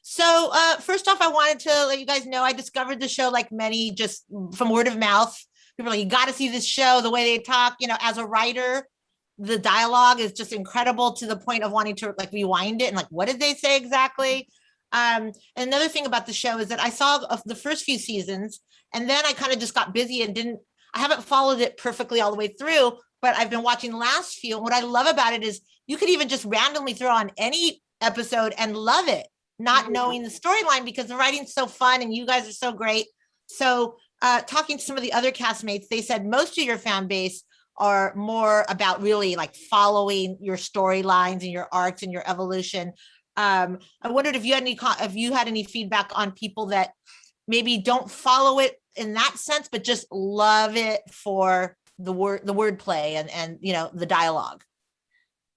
So, first off, I wanted to let you guys know I discovered the show like many just from word of mouth. People are like, you got to see this show. The way they talk, as a writer, the dialogue is just incredible to the point of wanting to like rewind it and like, what did they say exactly? And another thing about the show is that I saw the first few seasons, and then I kind of just got busy and didn't. I haven't followed it perfectly all the way through, but I've been watching the last few. And what I love about it is you could even just randomly throw on any episode and love it, not knowing the storyline because the writing's so fun and you guys are so great. So, talking to some of the other castmates, they said most of your fan base are more about really like following your storylines and your arcs and your evolution. I wondered if you had any feedback on people that maybe don't follow it in that sense, but just love it for the wordplay and the dialogue.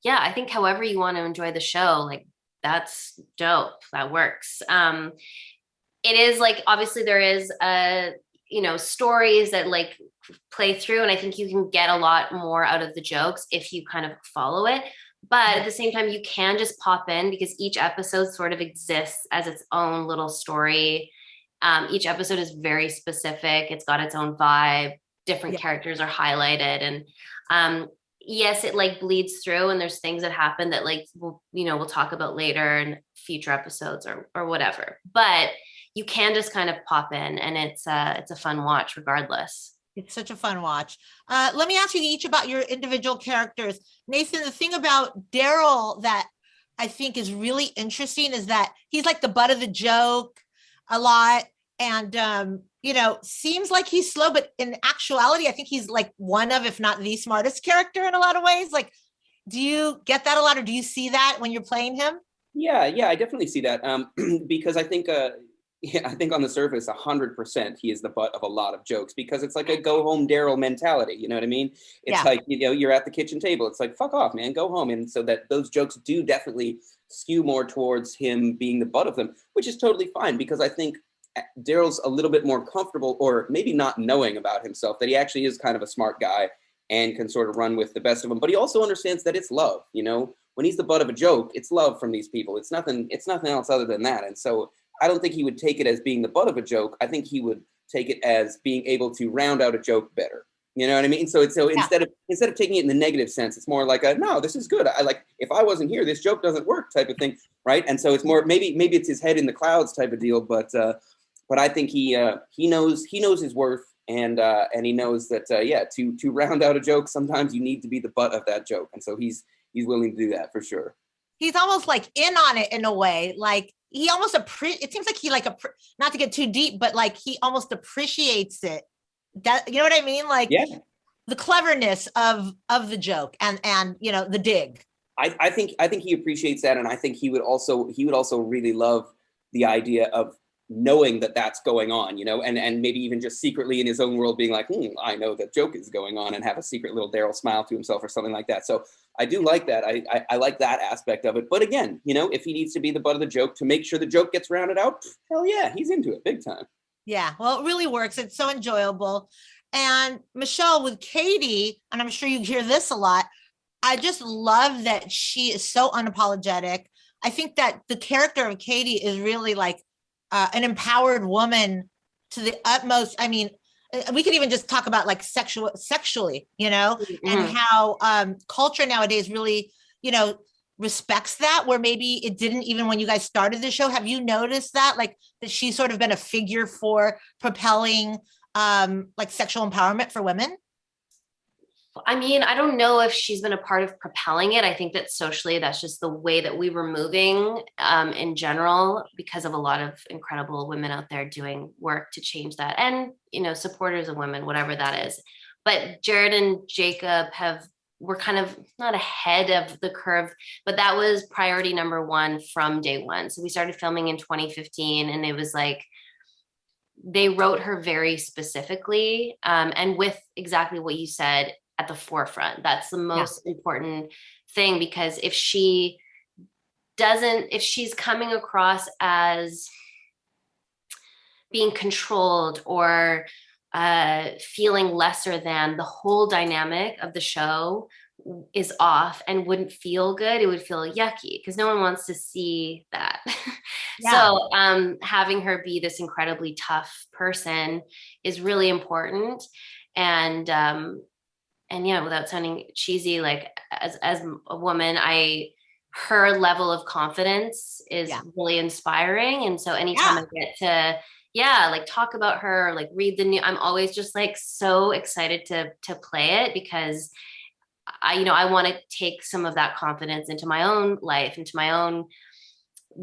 Yeah, I think however you want to enjoy the show, like that's dope. That works. It is like obviously there is stories that like play through, and I think you can get a lot more out of the jokes if you kind of follow it. But at the same time, you can just pop in because each episode sort of exists as its own little story. Each episode is very specific. It's got its own vibe. Different Yeah. characters are highlighted, and yes, it like bleeds through, and there's things that happen that like we'll talk about later in future episodes or whatever. But you can just kind of pop in, and it's a fun watch regardless. It's such a fun watch. Let me ask you each about your individual characters. Nathan, the thing about Daryl that I think is really interesting is that he's like the butt of the joke a lot. And, seems like he's slow, but in actuality, I think he's like one of, if not the smartest character in a lot of ways. Like, do you get that a lot or do you see that when you're playing him? Yeah, I definitely see that. Because I think, yeah, I think on the surface, 100%, he is the butt of a lot of jokes because it's like a go home Daryl mentality. You know what I mean? It's Yeah. like, you're at the kitchen table. It's like, fuck off, man, go home. And so that those jokes do definitely skew more towards him being the butt of them, which is totally fine because I think Daryl's a little bit more comfortable or maybe not knowing about himself that he actually is kind of a smart guy and can sort of run with the best of them. But he also understands that it's love, when he's the butt of a joke, it's love from these people. It's nothing else other than that. And so I don't think he would take it as being the butt of a joke. I think he would take it as being able to round out a joke better. You know what I mean? So Yeah. instead of taking it in the negative sense, it's more like a no, this is good. I like if I wasn't here, this joke doesn't work type of thing, right? And so it's more maybe it's his head in the clouds type of deal, but I think he knows his worth and he knows that yeah, to round out a joke, sometimes you need to be the butt of that joke, and so he's willing to do that for sure. He's almost like in on it in a way. Like he almost it seems like he like not to get too deep, but like he almost appreciates it. That you know what I mean? Like Yeah, the cleverness of the joke and the dig. I think he appreciates that, and I think he would also really love the idea of knowing that that's going on, and maybe even just secretly in his own world being like, I know that joke is going on, and have a secret little Daryl smile to himself or something like that. So I do like that. I like that aspect of it. But again, if he needs to be the butt of the joke to make sure the joke gets rounded out, hell yeah, he's into it big time. Yeah, well, it really works. It's so enjoyable. And Michelle with Katy, and I'm sure you hear this a lot. I just love that she is so unapologetic. I think that the character of Katy is really like an empowered woman to the utmost. I mean, we could even just talk about like sexually, and Mhm. how culture nowadays really, you know, respects that, where maybe it didn't even when you guys started the show. Have you noticed that, like, that she's sort of been a figure for propelling like sexual empowerment for women? I mean, I don't know if she's been a part of propelling it. I think that socially, that's just the way that we were moving in general, because of a lot of incredible women out there doing work to change that, and supporters of women, whatever that is. But Jared and Jacob were kind of not ahead of the curve, but that was priority number one from day one. So we started filming in 2015, and it was like they wrote her very specifically, and with exactly what you said at the forefront. That's the Yeah. most important thing, because if she's coming across as being controlled or feeling lesser than, the whole dynamic of the show is off and wouldn't feel good. It would feel yucky because no one wants to see that. Yeah. So having her be this incredibly tough person is really important. And yeah, without sounding cheesy, like as a woman, her level of confidence is really inspiring. And so anytime I get to like talk about her, like read the new, I'm always just like so excited to play it, because I want to take some of that confidence into my own life, into my own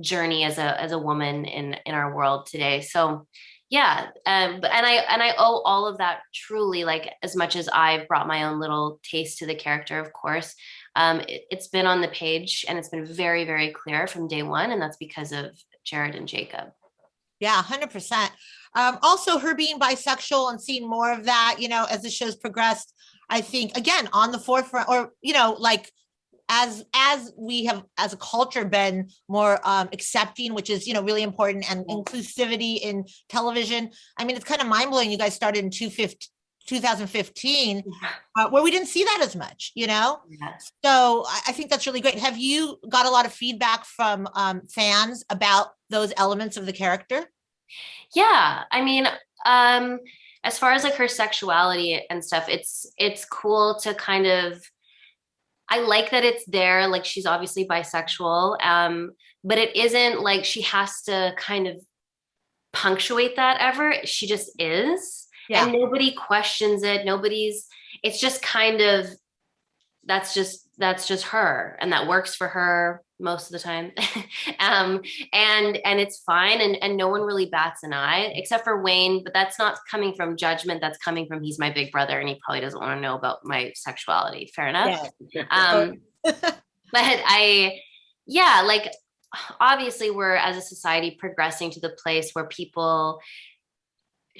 journey as a woman in our world today. So yeah, but I owe all of that truly, like as much as I've brought my own little taste to the character, of course, it's been on the page and it's been very, very clear from day one, and that's because of Jared and Jacob. Yeah, 100%. Also, her being bisexual and seeing more of that, as the show's progressed, I think, again, on the forefront, or, like as we have as a culture been more accepting, which is, really important, and inclusivity in television. I mean, it's kind of mind blowing. You guys started in 2015, where we didn't see that as much, So I think that's really great. Have you got a lot of feedback from fans about those elements of the character? Yeah, I mean, as far as like her sexuality and stuff, it's cool to kind of, I like that it's there. Like she's obviously bisexual, but it isn't like she has to kind of punctuate that ever. She just is, and nobody questions it. It's just kind of, that's just her, and that works for her most of the time. And it's fine, and no one really bats an eye except for Wayne, but that's not coming from judgment, that's coming from, he's my big brother and he probably doesn't want to know about my sexuality. Fair enough. But like obviously we're as a society progressing to the place where people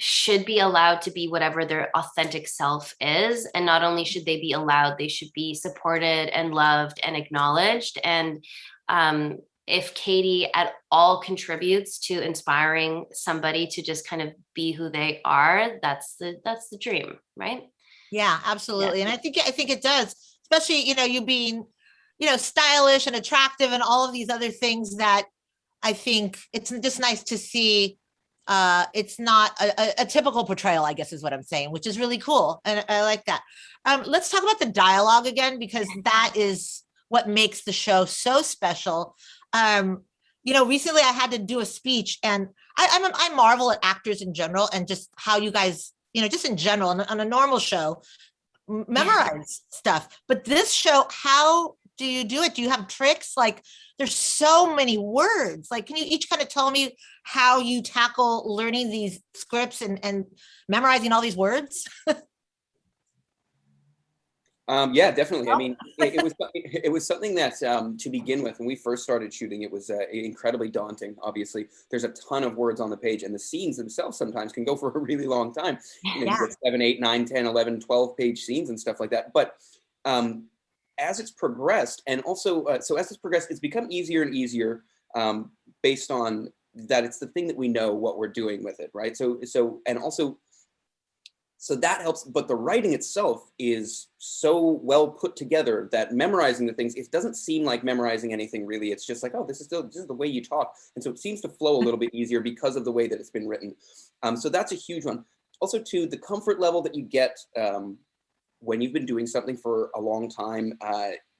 should be allowed to be whatever their authentic self is. And not only should they be allowed, they should be supported and loved and acknowledged. And if Katy at all contributes to inspiring somebody to just kind of be who they are, that's the dream, right? Yeah, absolutely. And I think it does, especially, you being, stylish and attractive and all of these other things that I think it's just nice to see. It's not a typical portrayal, I guess is what I'm saying, which is really cool. And I like that. Let's talk about the dialogue again, because that is what makes the show so special. Recently I had to do a speech, and I marvel at actors in general, and just how you guys, just in general on a normal show, memorize stuff. But this show, how do you do it? Do you have tricks? Like, there's so many words. Like, can you each kind of tell me how you tackle learning these scripts and memorizing all these words? Yeah, definitely. I mean, it was something that to begin with, when we first started shooting, it was incredibly daunting. Obviously, there's a ton of words on the page, and the scenes themselves sometimes can go for a really long time. You get 7, 8, 9, 10, 11, 12 page scenes and stuff like that. But as it's progressed, and also, so as it's progressed, it's become easier and easier based on that it's the thing that we know what we're doing with it, right? So that helps, but the writing itself is so well put together that memorizing the things, it doesn't seem like memorizing anything really. It's just like, oh, this is the way you talk. And so it seems to flow a little bit easier because of the way that it's been written. So that's a huge one. Also, too, the comfort level that you get when you've been doing something for a long time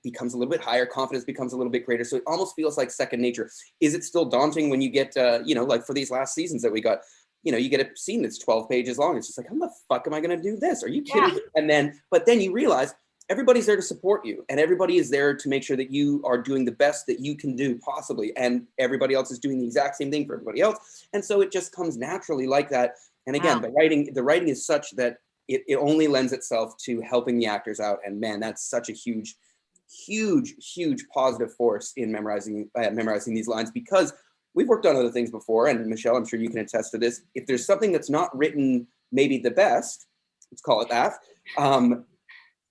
becomes a little bit higher, confidence becomes a little bit greater. So it almost feels like second nature. Is it still daunting when you get, like for these last seasons that we got, you get a scene that's 12 pages long. It's just like, how the fuck am I going to do this? Are you kidding me? And but then you realize everybody's there to support you, and everybody is there to make sure that you are doing the best that you can do possibly. And everybody else is doing the exact same thing for everybody else. And so it just comes naturally like that. And again, the writing is such that it only lends itself to helping the actors out. And man, that's such a huge positive force in memorizing these lines, because we've worked on other things before. And Michelle, I'm sure you can attest to this. If there's something that's not written maybe the best, let's call it that,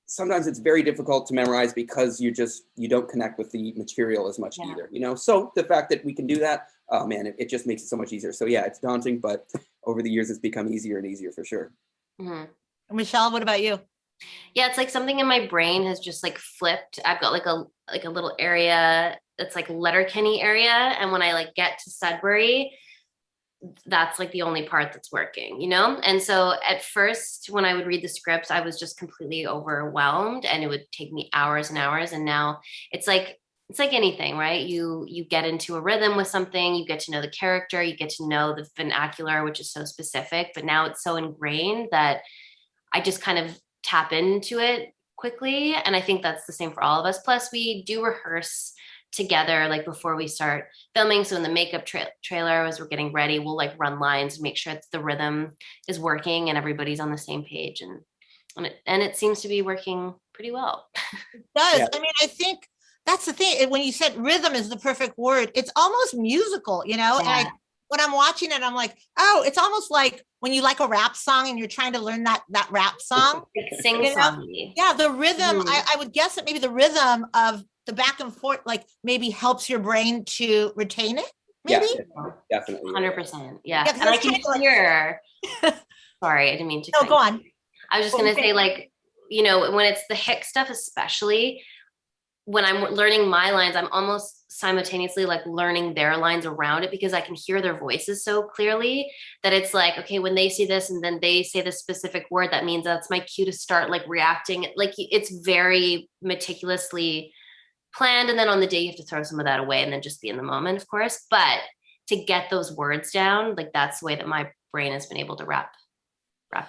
sometimes it's very difficult to memorize because you don't connect with the material as much either, So the fact that we can do that, oh man, it just makes it so much easier. So yeah, it's daunting, but over the years it's become easier and easier for sure. Mm-hmm. Michelle, what about you? Yeah, it's like something in my brain has just like flipped. I've got like a little area that's like Letterkenny area. And when I like get to Sudbury, that's like the only part that's working, you know? And so at first, when I would read the scripts, I was just completely overwhelmed and it would take me hours and hours. And now it's like anything, right? You get into a rhythm with something, you get to know the character, you get to know the vernacular, which is so specific, but now it's so ingrained that I just kind of tap into it quickly. And I think that's the same for all of us. Plus, we do rehearse together like before we start filming. So in the makeup trailer, as we're getting ready, we'll like run lines and make sure that the rhythm is working and everybody's on the same page. And it seems to be working pretty well. It does. Yeah. I mean, I think that's the thing. When you said rhythm is the perfect word, it's almost musical, you know? And Yeah. when I'm watching it, I'm like, oh, it's almost like when you like a rap song and you're trying to learn that rap song. Like sing You know? songy. Yeah, the rhythm, Mhm. I would guess that maybe the rhythm of the back and forth, like maybe helps your brain to retain it, maybe? Yeah, definitely. 100%. Yeah. Yeah, 'cause And I I was can trying to, like, hear, sorry, I didn't mean to no, cut go you. on. I was just What going were to you say, saying? like, you know, when it's the hick stuff, especially when I'm learning my lines, I'm almost simultaneously like learning their lines around it because I can hear their voices so clearly that it's like, okay, when they say this and then they say this specific word, that means that's my cue to start like reacting. Like it's very meticulously planned. And then on the day, you have to throw some of that away and then just be in the moment, of course. But to get those words down, like that's the way that my brain has been able to wrap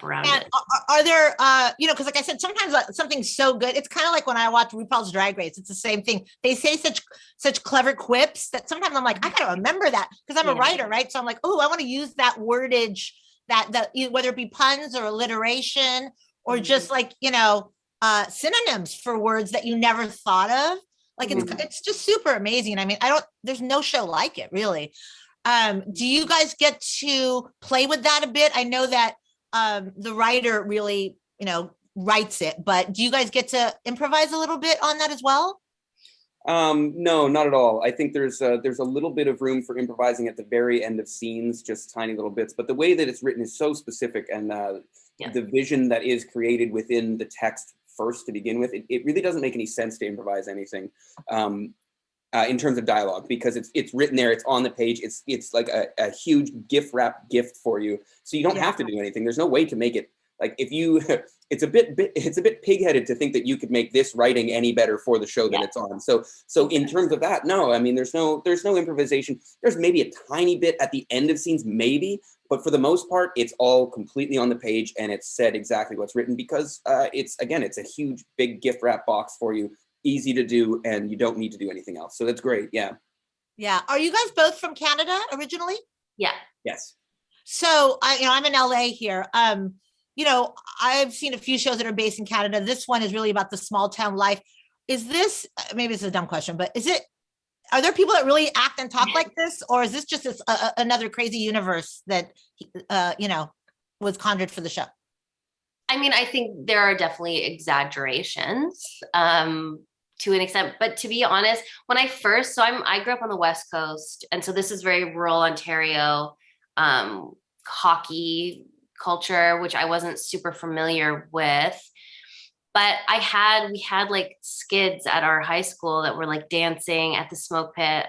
around And it. are there, you know, because like I said, sometimes something's so good. It's kind of like when I watch RuPaul's Drag Race. It's the same thing. They say such clever quips that sometimes I'm like, I gotta remember that because I'm a Yeah. writer, right? So I'm like, oh, I want to use that wordage, that whether it be puns or alliteration or just like you know, synonyms for words that you never thought of. Like Mhm. it's just super amazing. I mean, I don't. There's no show like it, really. Do you guys get to play with that a bit? I know that the writer really, you know, writes it, but do you guys get to improvise a little bit on that as well? No, not at all. I think there's a little bit of room for improvising at the very end of scenes, just tiny little bits. But the way that it's written is so specific, and Yeah. the vision that is created within the text first to begin with, it really doesn't make any sense to improvise anything in terms of dialogue because it's written there, it's on the page, it's like a huge gift wrap gift for you, so you don't Yeah. have to do anything. There's no way to make it like if you it's a bit pig-headed to think that you could make this writing any better for the show that Yeah. it's on. So in terms of that, no, I mean there's no improvisation. There's maybe a tiny bit at the end of scenes, maybe, but for the most part it's all completely on the page and it's said exactly what's written because it's a huge big gift wrap box for you, easy to do, and you don't need to do anything else, so that's great. Yeah. Yeah. Are you guys both from Canada originally? Yeah. Yes. So I'm in LA here. You know, I've seen a few shows that are based in Canada. This one is really about the small town life. Is this, maybe it's a dumb question, but are there people that really act and talk like this? Or is this just another crazy universe that, you know, was conjured for the show? I mean, I think there are definitely exaggerations to an extent, but to be honest, when I grew up on the West Coast, and so this is very rural Ontario, hockey culture, which I wasn't super familiar with. But we had like skids at our high school that were like dancing at the smoke pit,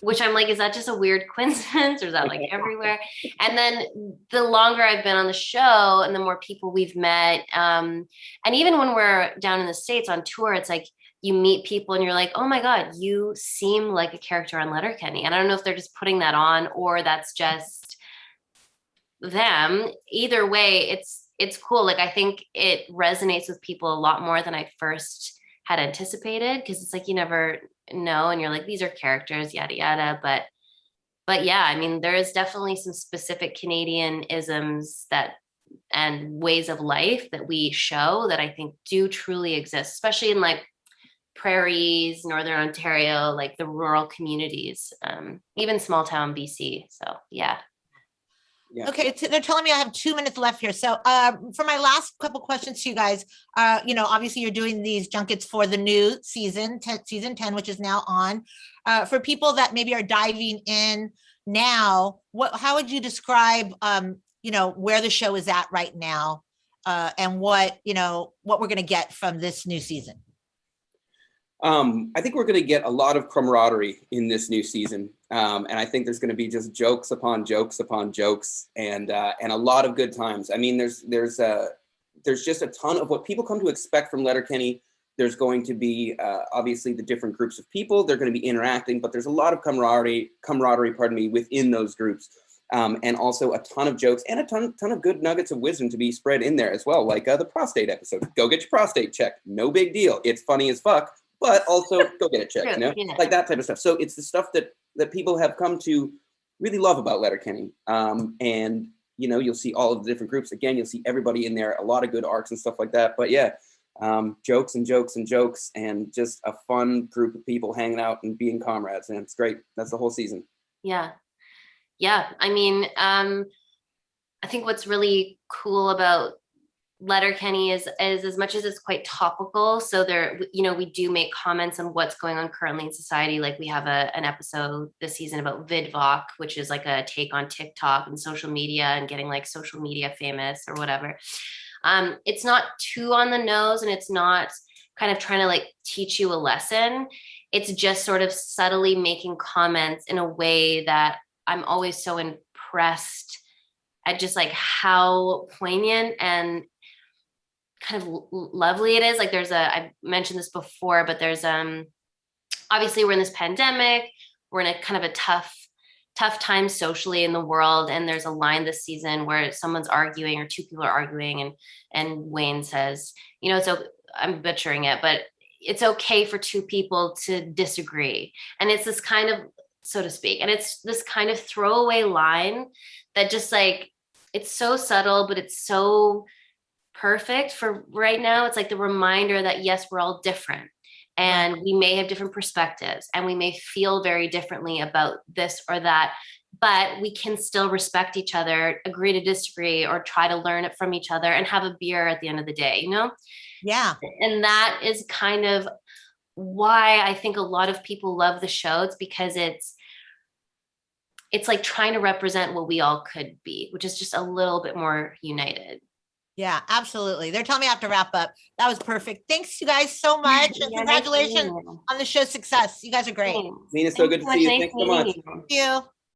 which I'm like, is that just a weird coincidence or is that like everywhere? And then the longer I've been on the show and the more people we've met, and even when we're down in the States on tour, it's like you meet people and you're like, oh my God, you seem like a character on Letterkenny. And I don't know if they're just putting that on or that's just them. Either way, it's cool. Like I think it resonates with people a lot more than I first had anticipated because it's like you never know and you're like these are characters, yada yada, but yeah, I mean there is definitely some specific Canadian isms that and ways of life that we show that I think do truly exist, especially in like prairies, northern Ontario, like the rural communities, even small town BC. So yeah. Yeah. Okay, they're telling me I have 2 minutes left here. So for my last couple questions to you guys, you know, obviously you're doing these junkets for the new season 10, which is now on. For people that maybe are diving in now, how would you describe, you know, where the show is at right now? and what we're going to get from this new season? I think we're going to get a lot of camaraderie in this new season, and I think there's going to be just jokes upon jokes upon jokes, and a lot of good times. I mean, there's just a ton of what people come to expect from Letterkenny. There's going to be obviously the different groups of people. They're going to be interacting, but there's a lot of camaraderie, within those groups, and also a ton of jokes and a ton of good nuggets of wisdom to be spread in there as well, like the prostate episode. Go get your prostate checked. No big deal. It's funny as fuck. But also go get it checked, like that type of stuff. So it's the stuff that people have come to really love about Letterkenny. And, you'll see all of the different groups. Again, you'll see everybody in there, a lot of good arcs and stuff like that. But yeah, jokes and jokes and jokes, and just a fun group of people hanging out and being comrades. And it's great. That's the whole season. Yeah. Yeah. I mean, I think what's really cool about Letterkenny is as much as it's quite topical. So there, we do make comments on what's going on currently in society. Like we have an episode this season about VidVoc, which is like a take on TikTok and social media and getting like social media famous or whatever. It's not too on the nose, and it's not kind of trying to like teach you a lesson. It's just sort of subtly making comments in a way that I'm always so impressed at just like how poignant and kind of lovely it is. Like I mentioned this before, but there's obviously we're in this pandemic, we're in a kind of a tough time socially in the world, and there's a line this season where someone's arguing, or two people are arguing, and Wayne says, so I'm butchering it, but it's okay for two people to disagree. And it's this kind of, so to speak, and it's this kind of throwaway line that just like, it's so subtle, but it's so perfect for right now. It's like the reminder that yes, we're all different, and we may have different perspectives, and we may feel very differently about this or that, but we can still respect each other, agree to disagree, or try to learn it from each other and have a beer at the end of the day, Yeah. And that is kind of why I think a lot of people love the show. It's because it's like trying to represent what we all could be, which is just a little bit more united. Yeah, absolutely. They're telling me I have to wrap up. That was perfect. Thanks you guys so much. And congratulations on the show's success. You guys are great. Nina, so good to see you. Thanks so much. Thank you.